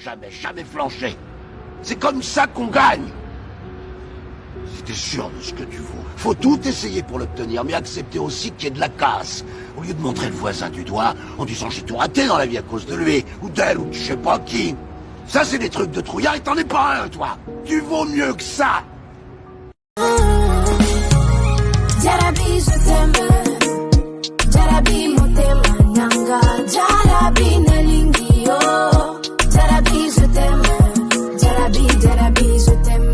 jamais flancher. C'est comme ça qu'on gagne. Si t'es sûr de ce que tu vaux, faut tout essayer pour l'obtenir, mais accepter aussi qu'il y ait de la casse. Au lieu de montrer le voisin du doigt en disant j'ai tout raté dans la vie à cause de lui, ou d'elle, ou de je sais pas qui. Ça, c'est des trucs de trouillard et t'en es pas un, toi. Tu vaux mieux que ça. Jarabi, je t'aime. Jarabi, motema nanga. Jarabi, nelingio. Jarabi, je t'aime. Jarabi, je t'aime.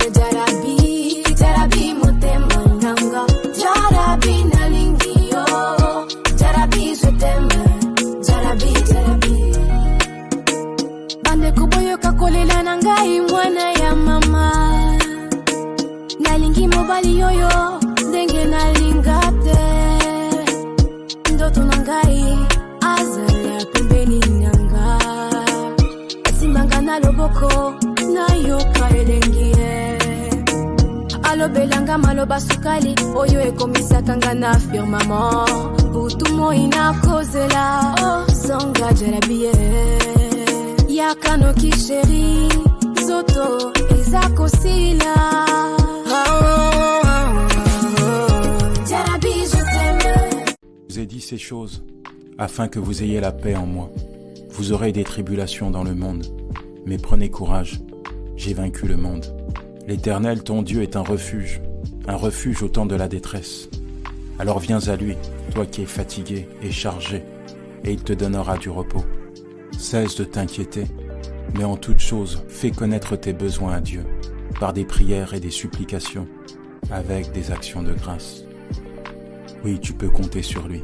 Jarabi, motema nanga. Jarabi, nelingio. Jarabi, je t'aime. Jarabi. Bande kuboyo kakolela nangai mwana ya mama. Nalingi mobali yoyo. Ndenge nalingate ndoto nangai azala pembeni nyanga asimanga na loboko nayoka elengie alobelanga maloba sukali oyo ekomisakanga na firmament butumo inakozela songa jarabie yakanoki sheri zoto ezakosila Je vous ai dit ces choses afin que vous ayez la paix en moi. Vous aurez des tribulations dans le monde, mais prenez courage, j'ai vaincu le monde. L'Éternel, ton Dieu, est un refuge au temps de la détresse. Alors viens à lui, toi qui es fatigué et chargé, et il te donnera du repos. Cesse de t'inquiéter, mais en toute chose, fais connaître tes besoins à Dieu, par des prières et des supplications, avec des actions de grâce. Oui, tu peux compter sur lui.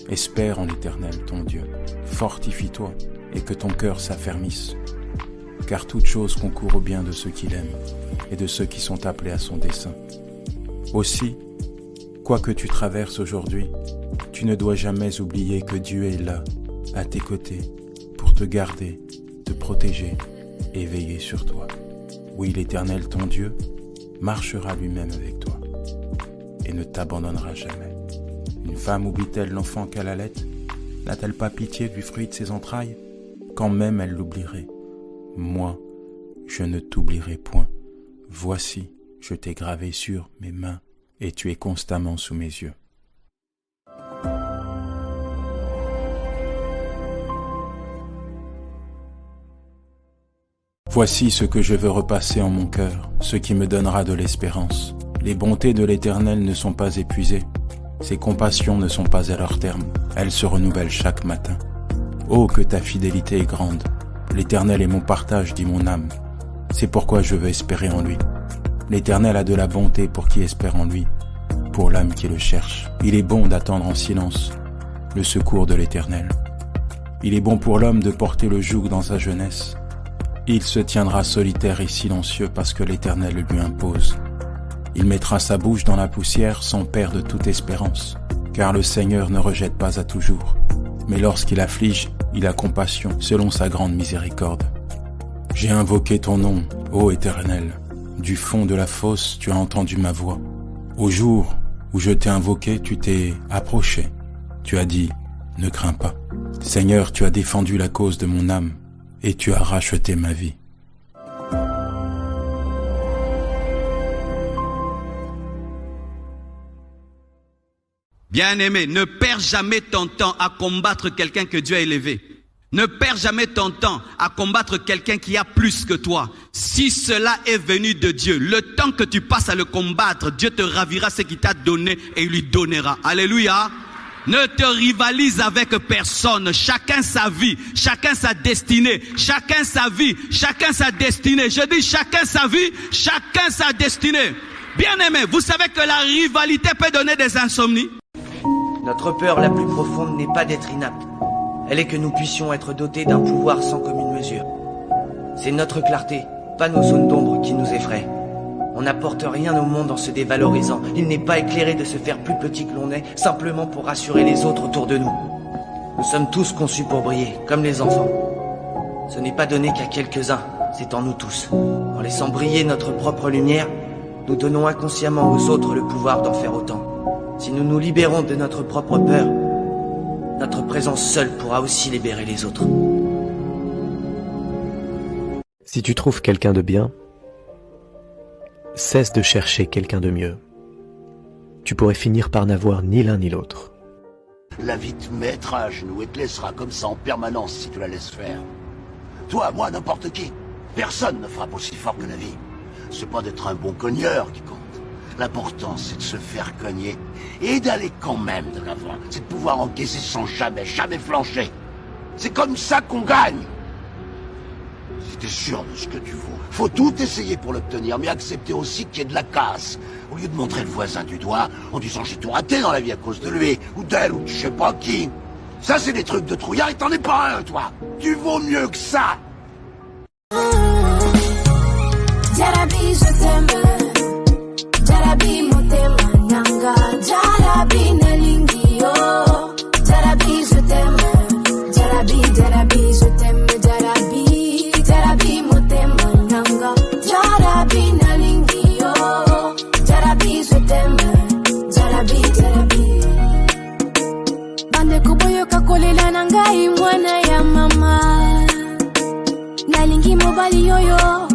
Espère en l'Éternel, ton Dieu. Fortifie-toi et que ton cœur s'affermisse. Car toute chose concourt au bien de ceux qui l'aiment et de ceux qui sont appelés à son dessein. Aussi, quoi que tu traverses aujourd'hui, tu ne dois jamais oublier que Dieu est là, à tes côtés, pour te garder, te protéger et veiller sur toi. Oui, l'Éternel, ton Dieu, marchera lui-même avec toi et ne t'abandonnera jamais. Une femme oublie-t-elle l'enfant qu'elle allait? N'a-t-elle pas pitié du fruit de ses entrailles? Quand même elle l'oublierait. Moi, je ne t'oublierai point. Voici, je t'ai gravé sur mes mains, et tu es constamment sous mes yeux. Voici ce que je veux repasser en mon cœur, ce qui me donnera de l'espérance. Les bontés de l'Éternel ne sont pas épuisées. Ses compassions ne sont pas à leur terme, elles se renouvellent chaque matin. Oh, que ta fidélité est grande! L'Éternel est mon partage, dit mon âme. C'est pourquoi je veux espérer en lui. L'Éternel a de la bonté pour qui espère en lui, pour l'âme qui le cherche. Il est bon d'attendre en silence le secours de l'Éternel. Il est bon pour l'homme de porter le joug dans sa jeunesse. Il se tiendra solitaire et silencieux parce que l'Éternel le lui impose. Il mettra sa bouche dans la poussière sans perdre toute espérance, car le Seigneur ne rejette pas à toujours. Mais lorsqu'il afflige, il a compassion selon sa grande miséricorde. J'ai invoqué ton nom, ô Éternel. Du fond de la fosse, tu as entendu ma voix. Au jour où je t'ai invoqué, tu t'es approché. Tu as dit, ne crains pas. Seigneur, tu as défendu la cause de mon âme et tu as racheté ma vie. Bien-aimé, ne perds jamais ton temps à combattre quelqu'un que Dieu a élevé. Ne perds jamais ton temps à combattre quelqu'un qui a plus que toi. Si cela est venu de Dieu, le temps que tu passes à le combattre, Dieu te ravira ce qu'il t'a donné et il lui donnera. Alléluia. Ne te rivalise avec personne. Chacun sa vie, chacun sa destinée. Chacun sa vie, chacun sa destinée. Je dis chacun sa vie, chacun sa destinée. Bien-aimé, vous savez que la rivalité peut donner des insomnies. Notre peur la plus profonde n'est pas d'être inapte. Elle est que nous puissions être dotés d'un pouvoir sans commune mesure. C'est notre clarté, pas nos zones d'ombre qui nous effraient. On n'apporte rien au monde en se dévalorisant. Il n'est pas éclairé de se faire plus petit que l'on est, simplement pour rassurer les autres autour de nous. Nous sommes tous conçus pour briller, comme les enfants. Ce n'est pas donné qu'à quelques-uns, c'est en nous tous. En laissant briller notre propre lumière, nous donnons inconsciemment aux autres le pouvoir d'en faire autant. Si nous nous libérons de notre propre peur, notre présence seule pourra aussi libérer les autres. Si tu trouves quelqu'un de bien, cesse de chercher quelqu'un de mieux. Tu pourrais finir par n'avoir ni l'un ni l'autre. La vie te mettra à genoux et te laissera comme ça en permanence si tu la laisses faire. Toi, moi, n'importe qui. Personne ne frappe aussi fort que la vie. C'est pas d'être un bon cogneur qui compte. L'important, c'est de se faire cogner et d'aller quand même de l'avant. C'est de pouvoir encaisser sans jamais flancher. C'est comme ça qu'on gagne. Si t'es sûr de ce que tu vaux, faut tout essayer pour l'obtenir, mais accepter aussi qu'il y ait de la casse. Au lieu de montrer le voisin du doigt en disant j'ai tout raté dans la vie à cause de lui, ou d'elle, ou de je sais pas qui. Ça, c'est des trucs de trouillard et t'en es pas un, toi. Tu vaux mieux que ça. Jarabi, je t'aime. Jarabi, motema nanga. Jarabi, nelingi, oh. Jarabi, je t'aime. Jarabi, je t'aime. Jarabi, motema nanga. Jarabi, nelingi, oh. Jarabi, je t'aime. Jarabi. Bande kuboyo kakolela nangai mwana ya mama. Nalingi mobali yoyo.